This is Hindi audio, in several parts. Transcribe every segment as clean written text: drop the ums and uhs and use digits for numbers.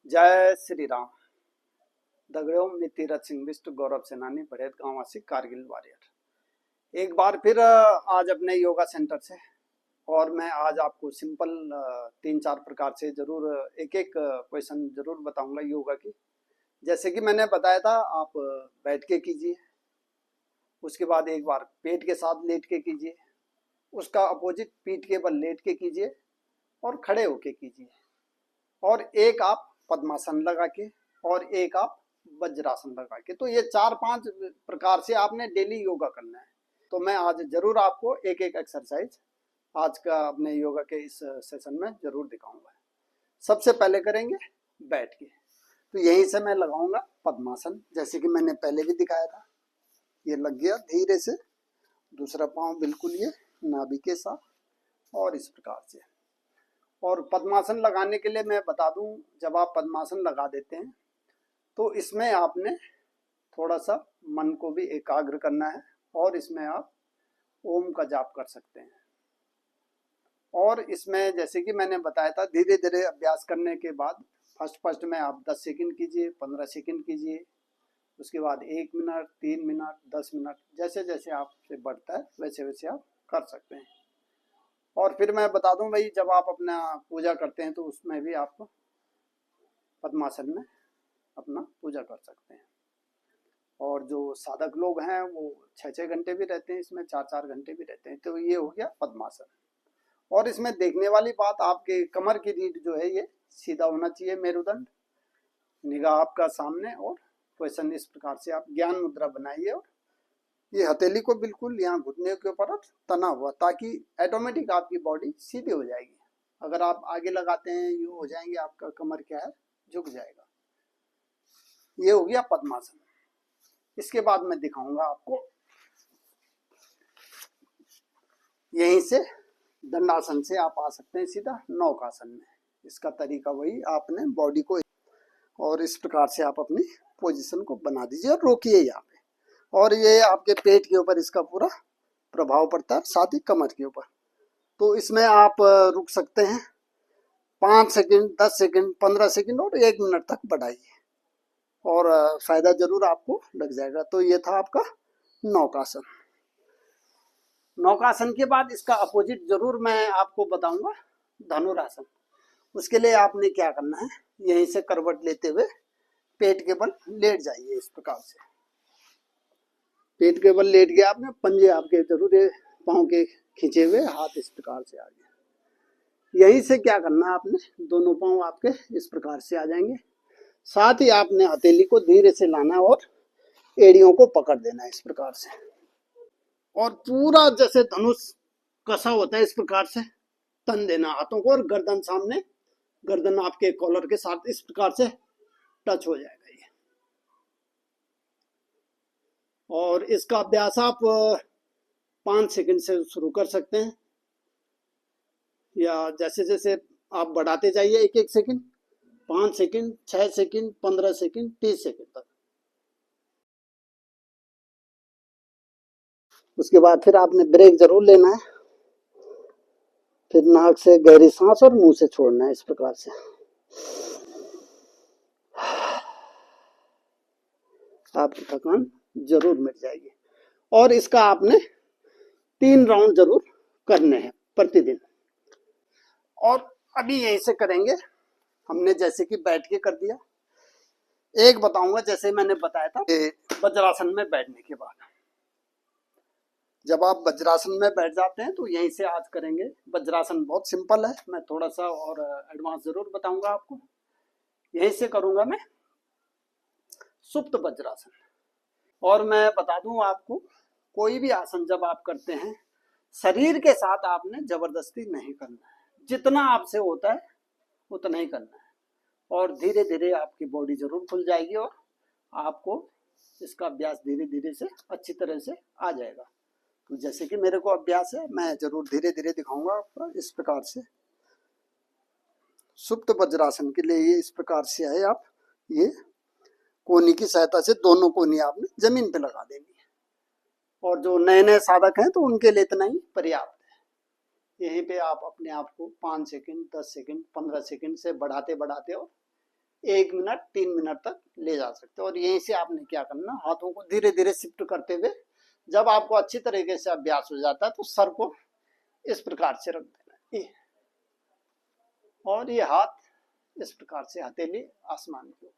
जय श्री राम। दगड़ियों, मैं तीरथ सिंह बिष्ट गौरव सेनानी बढ़ेत गांव वासी कारगिल वॉरियर एक बार फिर आज अपने योगा सेंटर से। और मैं आज आपको सिंपल 3-4 प्रकार से जरूर एक एक क्वेश्चन जरूर बताऊंगा योगा की। जैसे कि मैंने बताया था, आप बैठ के कीजिए, उसके बाद एक बार पेट के साथ लेट के कीजिए, उसका अपोजिट पीठ के बल लेट के कीजिए और खड़े होके कीजिए, और एक आप पद्मासन लगा के, और एक आप वज्रासन लगा के। तो ये 4-5 प्रकार से आपने डेली योगा करना है। तो मैं आज जरूर आपको एक एक एक्सरसाइज आज का अपने योगा के इस सेशन में जरूर दिखाऊंगा। सबसे पहले करेंगे बैठ के। तो यहीं से मैं लगाऊंगा पद्मासन, जैसे कि मैंने पहले भी दिखाया था। ये लग गया धीरे से, दूसरा पांव बिल्कुल ये नाभि के साथ, और इस प्रकार से। और पद्मासन लगाने के लिए मैं बता दूं, जब आप पद्मासन लगा देते हैं तो इसमें आपने थोड़ा सा मन को भी एकाग्र करना है, और इसमें आप ओम का जाप कर सकते हैं। और इसमें जैसे कि मैंने बताया था, धीरे धीरे अभ्यास करने के बाद फर्स्ट में आप 10 सेकंड कीजिए, 15 सेकंड कीजिए, उसके बाद 1 मिनट, 3 मिनट, 10 मिनट, जैसे जैसे आपसे बढ़ता है वैसे वैसे आप कर सकते हैं। और फिर मैं बता दूं भाई, जब आप अपना पूजा करते हैं तो उसमें भी आप पद्मासन में अपना पूजा कर सकते हैं। और जो साधक लोग हैं वो 6-6 घंटे भी रहते हैं इसमें, 4-4 घंटे भी रहते हैं। तो ये हो गया पद्मासन। और इसमें देखने वाली बात, आपके कमर की रीढ़ जो है ये सीधा होना चाहिए, मेरुदंड, निगाह आपका सामने, और क्वेश्चन इस प्रकार से आप ज्ञान मुद्रा बनाइए, और ये हथेली को बिल्कुल यहाँ घुटने के ऊपर तना हुआ, ताकि ऑटोमेटिक आपकी बॉडी सीधी हो जाएगी। अगर आप आगे लगाते हैं यूं हो जाएंगे, आपका कमर क्या है, झुक जाएगा। ये हो गया पद्मासन। इसके बाद मैं दिखाऊंगा आपको, यहीं से दंडासन से आप आ सकते हैं सीधा नौकासन में। इसका तरीका वही, आपने बॉडी को और इस प्रकार से आप अपनी पोजीशन को बना दीजिए और रोकिए यहाँ पे। और ये आपके पेट के ऊपर इसका पूरा प्रभाव पड़ता है, साथ ही कमर के ऊपर। तो इसमें आप रुक सकते हैं 5 सेकंड, 10 सेकंड, 15 सेकंड और 1 मिनट तक बढ़ाइए, और फायदा जरूर आपको लग जाएगा। तो ये था आपका नौकासन। नौकासन के बाद इसका अपोजिट जरूर मैं आपको बताऊंगा, धनुरासन। उसके लिए आपने क्या करना है, यहीं से करवट लेते हुए पेट के बल लेट जाइए इस प्रकार से। पेट के बल लेट गया आपने, पंजे आपके जरूर पांव के खींचे हुए, हाथ इस प्रकार से आ गए। यहीं से क्या करना है आपने, दोनों पांव आपके इस प्रकार से आ जाएंगे। साथ ही आपने हथेली को धीरे से लाना है और एड़ियों को पकड़ देना है इस प्रकार से, और पूरा जैसे धनुष कसा होता है इस प्रकार से तन देना हाथों को, और गर्दन सामने, गर्दन आपके कॉलर के साथ इस प्रकार से टच हो जाएगा ये। और इसका अभ्यास आप 5 सेकंड से शुरू कर सकते हैं, या जैसे जैसे आप बढ़ाते जाइए 1-1 second, 5 second, 6 second, 15 second, 30 second तक। उसके बाद फिर आपने ब्रेक जरूर लेना है, फिर नाक से गहरी सांस और मुंह से छोड़ना है इस प्रकार से। आपकी थकान जरूर मिट जाएगी। और इसका आपने 3 राउंड जरूर करने हैं प्रतिदिन। और अभी यहीं से करेंगे, हमने जैसे कि बैठ के कर दिया। एक बताऊंगा, जैसे मैंने बताया था वज्रासन में बैठने के बाद, जब आप वज्रासन में बैठ जाते हैं तो यहीं से आज करेंगे। वज्रासन बहुत सिंपल है, मैं थोड़ा सा और एडवांस जरूर बताऊंगा आपको। यहीं से करूंगा मैं सुप्त वज्रासन। और मैं बता दूं आपको, कोई भी आसन जब आप करते हैं, शरीर के साथ आपने जबरदस्ती नहीं करना है। जितना आपसे होता है उतना ही करना है, और धीरे धीरे आपकी बॉडी जरूर खुल जाएगी, और आपको इसका अभ्यास धीरे धीरे से अच्छी तरह से आ जाएगा। तो जैसे कि मेरे को अभ्यास है, मैं जरूर धीरे धीरे दिखाऊंगा आपको। इस प्रकार से सुप्त वज्रासन के लिए ये इस प्रकार से है, आप ये कोनी की सहायता से दोनों कोनी आपने जमीन पे लगा देनी है। और जो नए नए साधक हैं तो उनके लिए इतना ही पर्याप्त है। यहीं पे आप अपने आप को 5 सेकंड, 10 सेकंड, 15 सेकंड से बढ़ाते बढ़ाते और 1 मिनट 3 मिनट तक ले जा सकते हैं। और यहीं से आपने क्या करना, हाथों को धीरे धीरे शिफ्ट करते हुए, जब आपको अच्छी तरीके से अभ्यास हो जाता है तो सर को इस प्रकार से रख देना ये, और ये हाथ इस प्रकार से हथेली आसमान की ओर।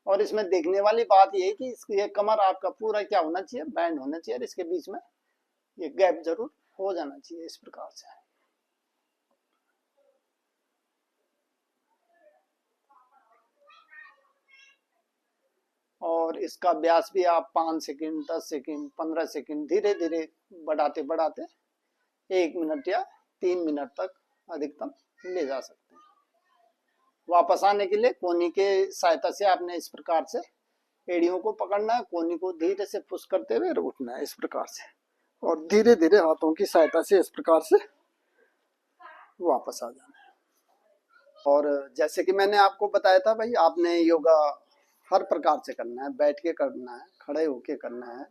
और इसमें देखने वाली बात ये है कि ये कमर आपका पूरा क्या होना चाहिए, बैंड होना चाहिए, और इसके बीच में ये गैप जरूर हो जाना चाहिए इस प्रकार से। और इसका अभ्यास भी आप 5 सेकंड 10 सेकंड 15 सेकंड धीरे धीरे बढ़ाते बढ़ाते 1 मिनट या 3 मिनट तक अधिकतम ले जा सकते हैं। वापस आने के लिए कोहनी के सहायता से आपने इस प्रकार से एड़ियों को पकड़ना है, कोहनी को धीरे से पुश करते हुए उठना है इस प्रकार से, और धीरे धीरे हाथों की सहायता से इस प्रकार से वापस आ जाना है। और जैसे कि मैंने आपको बताया था भाई, आपने योगा हर प्रकार से करना है, बैठ के करना है, खड़े होके करना है,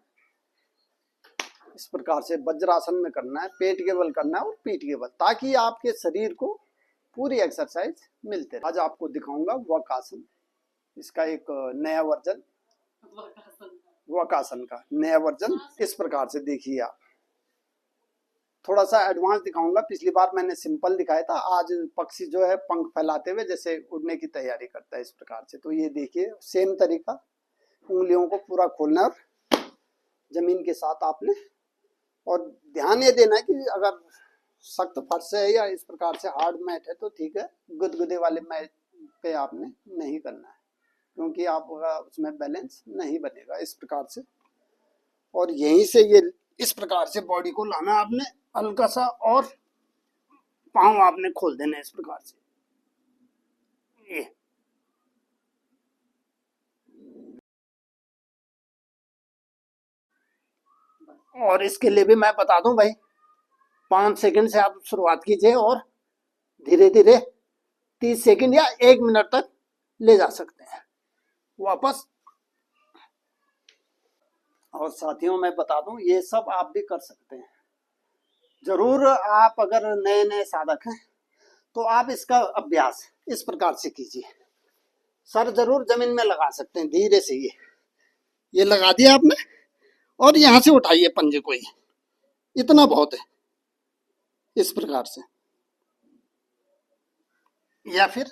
इस प्रकार से वज्रासन में करना है, पेट के बल करना है और पीठ के बल, ताकि आपके शरीर को पूरी एक्सरसाइज मिलते रहे। आज आपको दिखाऊंगा वकासन, इसका एक नया वर्जन, वकासन का नया वर्जन इस प्रकार से देखिए आप। थोड़ा सा एडवांस दिखाऊंगा, पिछली बार मैंने सिंपल दिखाया था, आज पक्षी जो है पंख फैलाते हुए जैसे उड़ने की तैयारी करता है इस प्रकार से। तो ये देखिए सेम तरीका, उंगलियों को पूरा खोलना और जमीन के साथ आपने, और ध्यान ये देना है कि अगर सख्त फर्श है या इस प्रकार से हार्ड मैट है तो ठीक है, गुदगुदे वाले मैट पे आपने नहीं करना है, क्योंकि आपका उसमें बैलेंस नहीं बनेगा इस प्रकार से। और यहीं से ये इस प्रकार से बॉडी को लाना आपने हल्का सा, और पांव आपने खोल देना इस प्रकार से ये। और इसके लिए भी मैं बता दूं भाई, 5 सेकंड से आप शुरुआत कीजिए और धीरे धीरे 30 सेकंड या 1 मिनट तक ले जा सकते हैं वापस। और साथियों मैं बता दूं, ये सब आप भी कर सकते हैं जरूर। आप अगर नए नए साधक हैं तो आप इसका अभ्यास इस प्रकार से कीजिए, सर जरूर जमीन में लगा सकते हैं धीरे से, ये लगा दिया आपने, और यहां से उठाइए पंजे को, ये इतना बहुत है इस प्रकार से। या फिर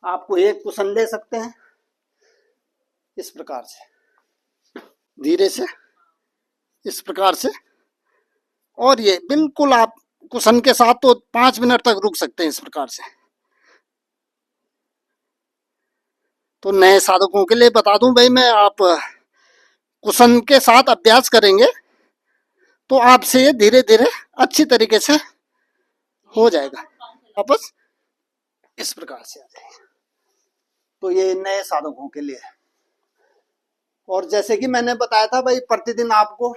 आपको एक कुशन ले सकते हैं इस प्रकार से, धीरे से इस प्रकार से, और ये बिल्कुल आप कुशन के साथ तो 5 मिनट तक रुक सकते हैं इस प्रकार से। तो नए साधकों के लिए बता दूं भाई मैं, आप कुशन के साथ अभ्यास करेंगे तो आपसे ये धीरे धीरे अच्छी तरीके से हो जाएगा, वापस इस प्रकार से आ जाएगा। तो ये नए साधकों के लिए है। और जैसे कि मैंने बताया था भाई, प्रतिदिन आपको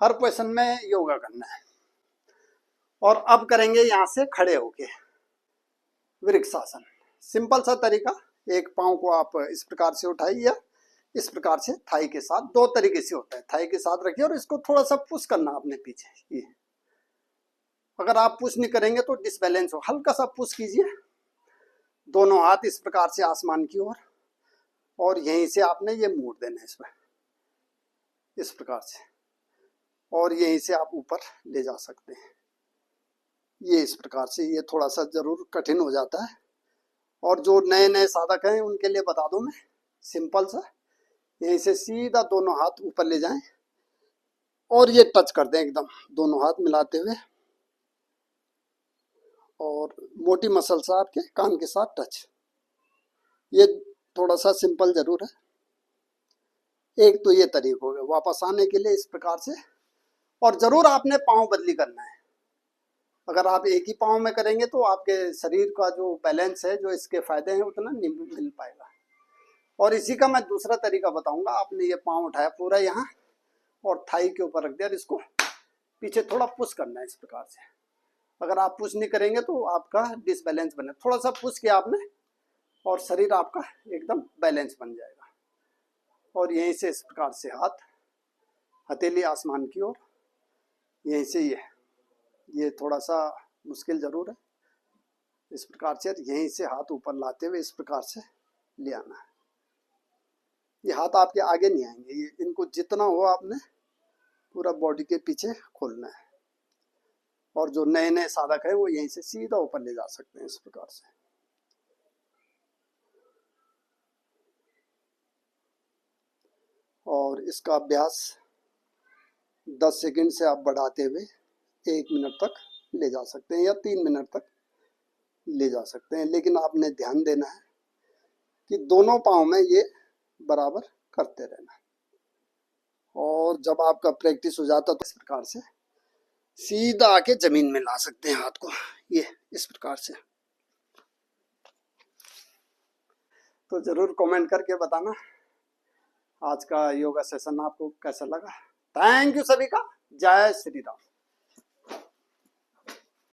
हर पोजीशन में योगा करना है। और अब करेंगे यहां से खड़े होके वृक्षासन, सिंपल सा तरीका, एक पांव को आप इस प्रकार से उठाइए या इस प्रकार से थाई के साथ, दो तरीके से होता है, थाई के साथ रखिए और इसको थोड़ा सा पुश करना अपने पीछे। ये अगर आप पुश नहीं करेंगे तो डिसबैलेंस हो, हल्का सा पुश कीजिए, दोनों हाथ इस प्रकार से आसमान की ओर, और यहीं से आपने ये मोड़ देना है इसमें इस प्रकार से, और यहीं से आप ऊपर ले जा सकते हैं ये इस प्रकार से। ये थोड़ा सा जरूर कठिन हो जाता है, और जो नए नए साधक हैं उनके लिए बता दूं मैं, सिंपल सा, यहीं से सीधा दोनों हाथ ऊपर ले जाएं और ये टच कर दें एकदम, दोनों हाथ मिलाते हुए, और मोटी मसल से आपके कान के साथ टच। ये थोड़ा सा सिंपल जरूर है। एक तो ये तरीका हो गया वापस आने के लिए इस प्रकार से। और जरूर आपने पांव बदली करना है, अगर आप एक ही पांव में करेंगे तो आपके शरीर का जो बैलेंस है, जो इसके फायदे हैं, उतना नहीं मिल पाएगा। और इसी का मैं दूसरा तरीका बताऊंगा। आपने ये पांव उठाया पूरा यहाँ और थाई के ऊपर रख दिया, और इसको पीछे थोड़ा पुश करना है इस प्रकार से। अगर आप पुश नहीं करेंगे तो आपका डिसबैलेंस बने, थोड़ा सा पुश किया आपने और शरीर आपका एकदम बैलेंस बन जाएगा। और यहीं से इस प्रकार से हाथ हथेली आसमान की ओर, यहीं से ये थोड़ा सा मुश्किल जरूर है, इस प्रकार से यहीं से हाथ ऊपर लाते हुए इस प्रकार से ले आना है। ये हाथ आपके आगे नहीं आएंगे, ये इनको जितना हो आपने पूरा बॉडी के पीछे खोलना है। और जो नए नए साधक है वो यहीं से सीधा ऊपर ले जा सकते हैं इस प्रकार से। और इसका अभ्यास 10 सेकंड से आप बढ़ाते हुए 1 मिनट तक ले जा सकते हैं या 3 मिनट तक ले जा सकते हैं। लेकिन आपने ध्यान देना है कि दोनों पाँव में ये बराबर करते रहना है। और जब आपका प्रैक्टिस हो जाता तो इस प्रकार से सीधा आके जमीन में ला सकते हैं हाथ को, ये इस प्रकार से। तो जरूर कमेंट करके बताना आज का योगा सेशन आपको कैसा लगा। थैंक यू सभी का। जय श्री राम।